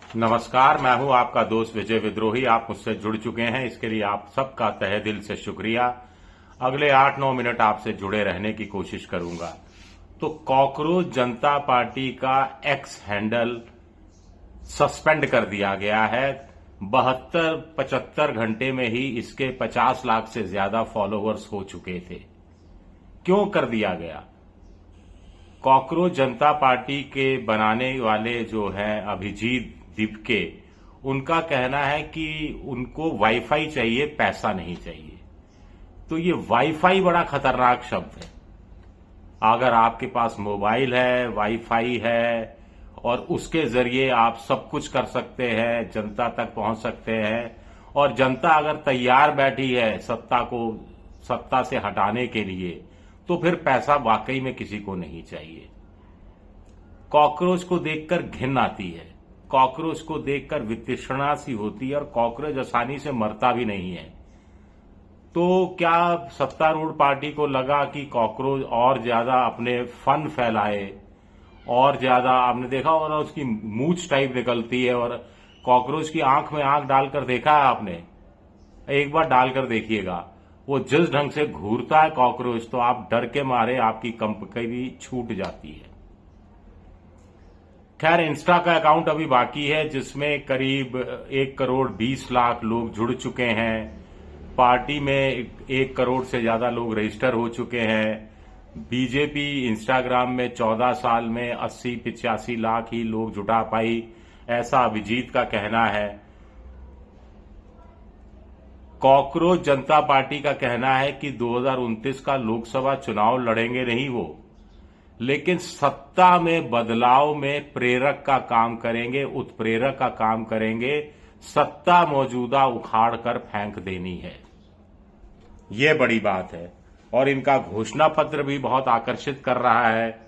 नमस्कार, मैं हूं आपका दोस्त विजय विद्रोही। आप मुझसे जुड़ चुके हैं, इसके लिए आप सबका तहे दिल से शुक्रिया। अगले 8-9 मिनट आपसे जुड़े रहने की कोशिश करूंगा। तो कॉकरोच जनता पार्टी का एक्स हैंडल सस्पेंड कर दिया गया है। 72-75 घंटे में ही इसके 50 लाख से ज्यादा फॉलोअर्स हो चुके थे। क्यों कर दिया गया? कॉकरोच जनता पार्टी के बनाने वाले जो हैं अभिजीत दीपके, उनका कहना है कि उनको वाईफाई चाहिए, पैसा नहीं चाहिए। तो ये वाईफाई बड़ा खतरनाक शब्द है। अगर आपके पास मोबाइल है, वाईफाई है और उसके जरिए आप सब कुछ कर सकते हैं, जनता तक पहुंच सकते हैं, और जनता अगर तैयार बैठी है सत्ता से हटाने के लिए, तो फिर पैसा वाकई में किसी को नहीं चाहिए। कॉकरोच को देखकर घिन आती है, कॉकरोच को देखकर वितृष्णा सी होती है, और कॉकरोच आसानी से मरता भी नहीं है। तो क्या सत्तारूढ़ पार्टी को लगा कि कॉकरोच और ज्यादा अपने फन फैलाए, और ज्यादा आपने देखा होगा ना, उसकी मूंछ टाइप निकलती है, और कॉकरोच की आंख में आंख डालकर देखा है आपने? एक बार डालकर देखिएगा, वो जिस ढंग से घूरता है कॉकरोच, तो आप डर के मारे आपकी कंपनी भी छूट जाती है। खैर, इंस्टा का अकाउंट अभी बाकी है, जिसमें करीब 1 करोड़ 20 लाख लोग जुड़ चुके हैं। पार्टी में 1 करोड़ से ज्यादा लोग रजिस्टर हो चुके हैं। बीजेपी इंस्टाग्राम में 14 साल में 80-85 लाख ही लोग जुटा पाई, ऐसा अभिजीत का कहना है। कॉकरोच जनता पार्टी का कहना है कि 2029 का लोकसभा चुनाव लड़ेंगे नहीं वो, लेकिन सत्ता में बदलाव में प्रेरक का काम करेंगे, उत्प्रेरक का काम करेंगे। सत्ता मौजूदा उखाड़ कर फेंक देनी है, ये बड़ी बात है। और इनका घोषणा पत्र भी बहुत आकर्षित कर रहा है।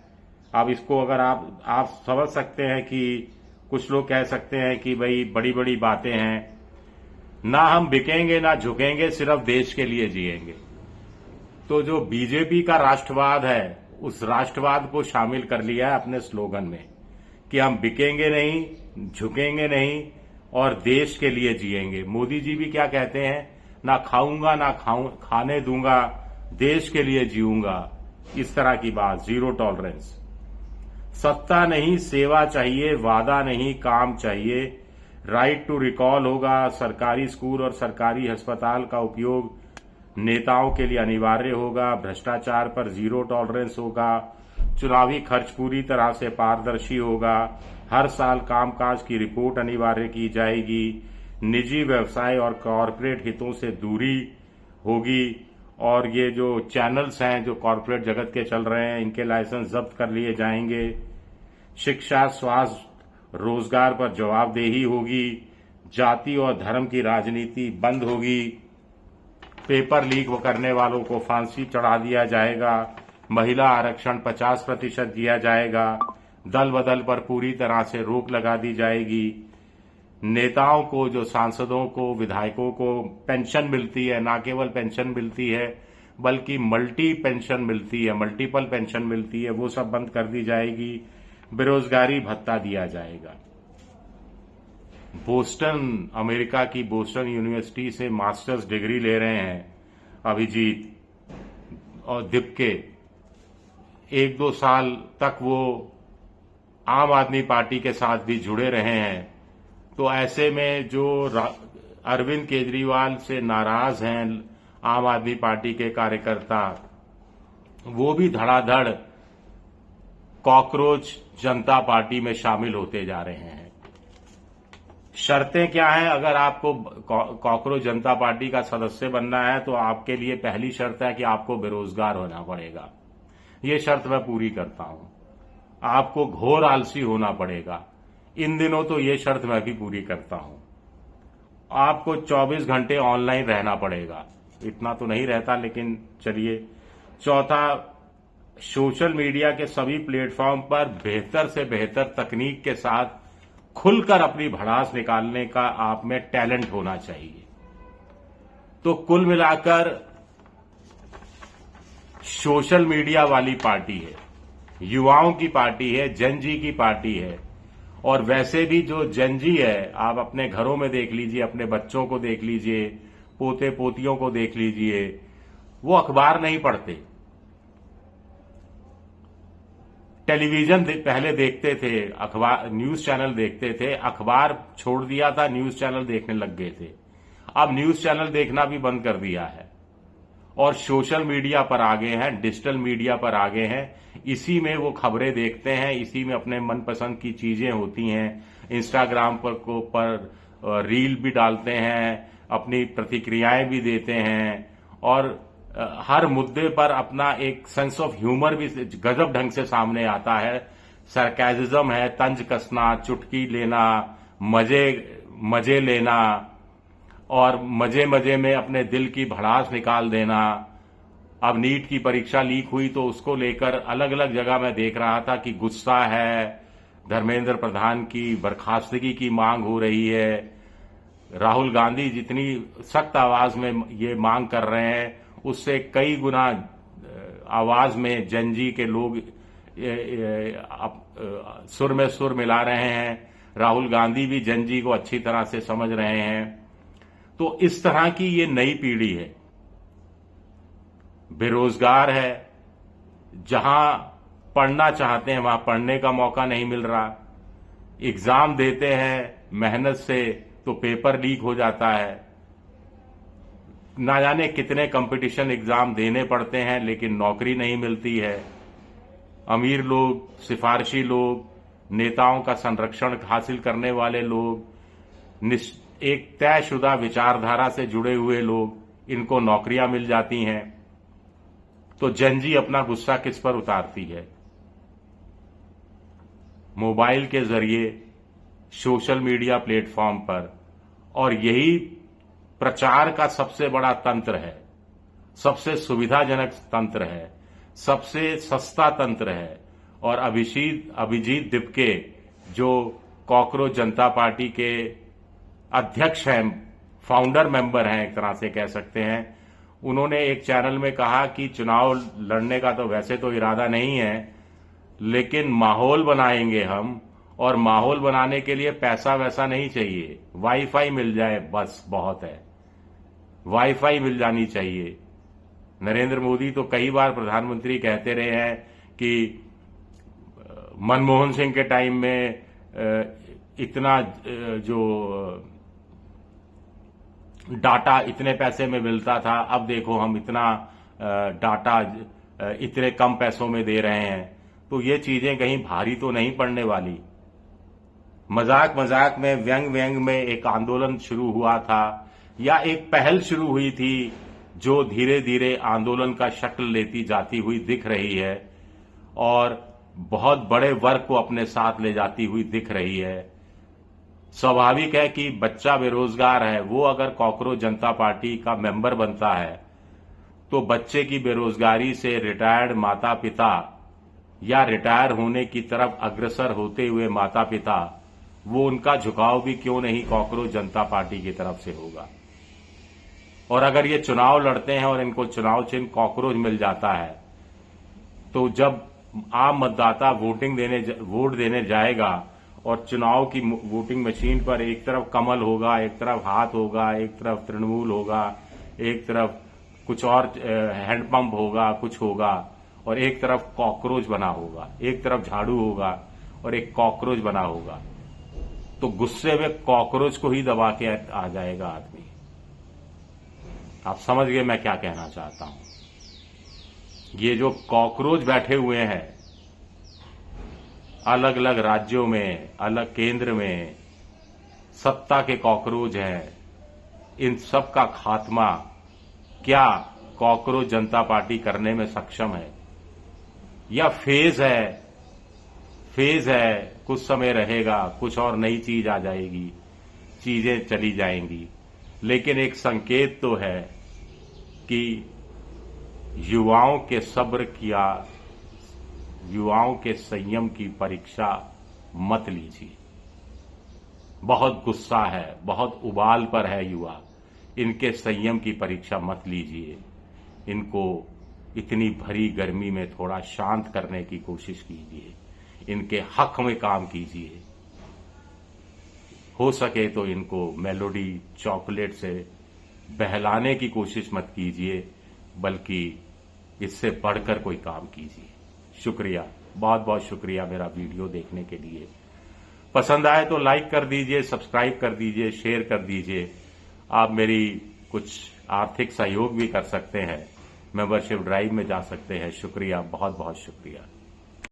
अब इसको अगर आप समझ सकते हैं कि कुछ लोग कह सकते हैं कि भाई बड़ी बड़ी बातें हैं, ना हम बिकेंगे ना झुकेंगे, सिर्फ देश के लिए जिएंगे। तो जो बीजेपी का राष्ट्रवाद है, उस राष्ट्रवाद को शामिल कर लिया है अपने स्लोगन में कि हम बिकेंगे नहीं, झुकेंगे नहीं और देश के लिए जिएंगे। मोदी जी भी क्या कहते हैं? ना खाऊंगा ना खाने दूंगा, देश के लिए जीऊंगा। इस तरह की बात, जीरो टॉलरेंस। सत्ता नहीं, सेवा चाहिए, वादा नहीं, काम चाहिए। राइट टू रिकॉल होगा। सरकारी स्कूल और सरकारी अस्पताल का उपयोग नेताओं के लिए अनिवार्य होगा। भ्रष्टाचार पर जीरो टॉलरेंस होगा। चुनावी खर्च पूरी तरह से पारदर्शी होगा। हर साल कामकाज की रिपोर्ट अनिवार्य की जाएगी। निजी व्यवसाय और कॉरपोरेट हितों से दूरी होगी, और ये जो चैनल्स हैं जो कॉरपोरेट जगत के चल रहे हैं, इनके लाइसेंस जब्त कर लिए जाएंगे। शिक्षा, स्वास्थ्य, रोजगार पर जवाबदेही होगी। जाति और धर्म की राजनीति बंद होगी। पेपर लीक करने वालों को फांसी चढ़ा दिया जाएगा। महिला आरक्षण 50% दिया जाएगा। दल बदल पर पूरी तरह से रोक लगा दी जाएगी। नेताओं को, जो सांसदों को, विधायकों को पेंशन मिलती है, ना केवल पेंशन मिलती है बल्कि मल्टीपल पेंशन मिलती है, वो सब बंद कर दी जाएगी। बेरोजगारी भत्ता दिया जाएगा। अमेरिका की बोस्टन यूनिवर्सिटी से मास्टर्स डिग्री ले रहे हैं अभिजीत और दीपके। 1-2 साल तक वो आम आदमी पार्टी के साथ भी जुड़े रहे हैं। तो ऐसे में जो अरविंद केजरीवाल से नाराज हैं आम आदमी पार्टी के कार्यकर्ता, वो भी धड़ाधड़ कॉकरोच जनता पार्टी में शामिल होते जा रहे हैं। शर्तें क्या हैं? अगर आपको कॉकरोच जनता पार्टी का सदस्य बनना है, तो आपके लिए पहली शर्त है कि आपको बेरोजगार होना पड़ेगा। ये शर्त मैं पूरी करता हूं। आपको घोर आलसी होना पड़ेगा। इन दिनों तो ये शर्त मैं भी पूरी करता हूं। आपको 24 घंटे ऑनलाइन रहना पड़ेगा। इतना तो नहीं रहता, लेकिन चलिए। चौथा, सोशल मीडिया के सभी प्लेटफॉर्म पर बेहतर से बेहतर तकनीक के साथ खुलकर अपनी भड़ास निकालने का आप में टैलेंट होना चाहिए। तो कुल मिलाकर सोशल मीडिया वाली पार्टी है, युवाओं की पार्टी है, जन जी की पार्टी है, और वैसे भी जो जेनजी है, आप अपने घरों में देख लीजिए, अपने बच्चों को देख लीजिए, पोते पोतियों को देख लीजिए, वो अखबार नहीं पढ़ते। टेलीविजन पहले देखते थे, अखबार न्यूज चैनल देखते थे, अखबार छोड़ दिया था, न्यूज चैनल देखने लग गए थे। अब न्यूज चैनल देखना भी बंद कर दिया है और सोशल मीडिया पर आ गए हैं, डिजिटल मीडिया पर आ गए हैं। इसी में वो खबरें देखते हैं, इसी में अपने मनपसंद की चीजें होती हैं। इंस्टाग्राम पर रील भी डालते हैं, अपनी प्रतिक्रियाएं भी देते हैं और हर मुद्दे पर अपना एक सेंस ऑफ ह्यूमर भी गजब ढंग से सामने आता है। सरकाजिज्म है, तंज कसना, चुटकी लेना, मजे लेना और मजे मजे में अपने दिल की भड़ास निकाल देना। अब नीट की परीक्षा लीक हुई तो उसको लेकर अलग अलग जगह मैं देख रहा था कि गुस्सा है, धर्मेंद्र प्रधान की बर्खास्तगी की मांग हो रही है। राहुल गांधी जितनी सख्त आवाज में ये मांग कर रहे हैं, उससे कई गुना आवाज में जनजी के लोग सुर में सुर मिला रहे हैं। राहुल गांधी भी जनजी को अच्छी तरह से समझ रहे हैं। तो इस तरह की ये नई पीढ़ी है, बेरोजगार है, जहां पढ़ना चाहते हैं वहां पढ़ने का मौका नहीं मिल रहा। एग्जाम देते हैं मेहनत से तो पेपर लीक हो जाता है। ना जाने कितने कंपटीशन एग्जाम देने पड़ते हैं लेकिन नौकरी नहीं मिलती है। अमीर लोग, सिफारिशी लोग, नेताओं का संरक्षण हासिल करने वाले लोग, एक तयशुदा विचारधारा से जुड़े हुए लोग, इनको नौकरियां मिल जाती हैं। तो जनजी अपना गुस्सा किस पर उतारती है? मोबाइल के जरिए, सोशल मीडिया प्लेटफॉर्म पर। और यही प्रचार का सबसे बड़ा तंत्र है, सबसे सुविधाजनक तंत्र है, सबसे सस्ता तंत्र है। और अभिजीत दिपके जो कॉकरोच जनता पार्टी के अध्यक्ष हैं, फाउंडर मेंबर हैं, एक तरह से कह सकते हैं, उन्होंने एक चैनल में कहा कि चुनाव लड़ने का तो वैसे तो इरादा नहीं है, लेकिन माहौल बनाएंगे हम, और माहौल बनाने के लिए पैसा वैसा नहीं चाहिए, वाईफाई मिल जाए बस बहुत है, वाईफाई मिल जानी चाहिए। नरेंद्र मोदी तो कई बार प्रधानमंत्री कहते रहे हैं कि मनमोहन सिंह के टाइम में इतना जो डाटा इतने पैसे में मिलता था, अब देखो हम इतना डाटा इतने कम पैसों में दे रहे हैं। तो ये चीजें कहीं भारी तो नहीं पड़ने वाली। मजाक मजाक में, व्यंग में एक आंदोलन शुरू हुआ था या एक पहल शुरू हुई थी जो धीरे धीरे आंदोलन का शक्ल लेती जाती हुई दिख रही है और बहुत बड़े वर्ग को अपने साथ ले जाती हुई दिख रही है। स्वाभाविक है कि बच्चा बेरोजगार है, वो अगर कॉकरोच जनता पार्टी का मेंबर बनता है तो बच्चे की बेरोजगारी से रिटायर्ड माता पिता या रिटायर होने की तरफ अग्रसर होते हुए माता पिता, वो उनका झुकाव भी क्यों नहीं कॉकरोच जनता पार्टी की तरफ से होगा। और अगर ये चुनाव लड़ते हैं और इनको चुनाव चिन्ह कॉकरोच मिल जाता है, तो जब आम मतदाता वोट देने जाएगा और चुनाव की वोटिंग मशीन पर एक तरफ कमल होगा, एक तरफ हाथ होगा, एक तरफ तृणमूल होगा, एक तरफ कुछ और हैंडपंप होगा, कुछ होगा, और एक तरफ कॉकरोच बना होगा, एक तरफ झाड़ू होगा और एक कॉकरोच बना होगा, तो गुस्से में कॉकरोच को ही दबा के आ जाएगा आदमी। आप समझ गए मैं क्या कहना चाहता हूं। ये जो कॉकरोच बैठे हुए हैं अलग अलग राज्यों में, अलग केंद्र में, सत्ता के कॉकरोच हैं, इन सब का खात्मा क्या कॉकरोच जनता पार्टी करने में सक्षम है? या फेज है, कुछ समय रहेगा, कुछ और नई चीज आ जाएगी, चीजें चली जाएंगी। लेकिन एक संकेत तो है कि युवाओं के सब्र किया, युवाओं के संयम की परीक्षा मत लीजिए। बहुत गुस्सा है, बहुत उबाल पर है युवा, इनके संयम की परीक्षा मत लीजिए। इनको इतनी भरी गर्मी में थोड़ा शांत करने की कोशिश कीजिए, इनके हक में काम कीजिए। हो सके तो इनको मेलोडी चॉकलेट से बहलाने की कोशिश मत कीजिए, बल्कि इससे बढ़कर कोई काम कीजिए। शुक्रिया, बहुत बहुत शुक्रिया मेरा वीडियो देखने के लिए। पसंद आए तो लाइक कर दीजिए, सब्सक्राइब कर दीजिए, शेयर कर दीजिए। आप मेरी कुछ आर्थिक सहयोग भी कर सकते हैं, मेंबरशिप ड्राइव में जा सकते हैं। शुक्रिया, बहुत बहुत शुक्रिया।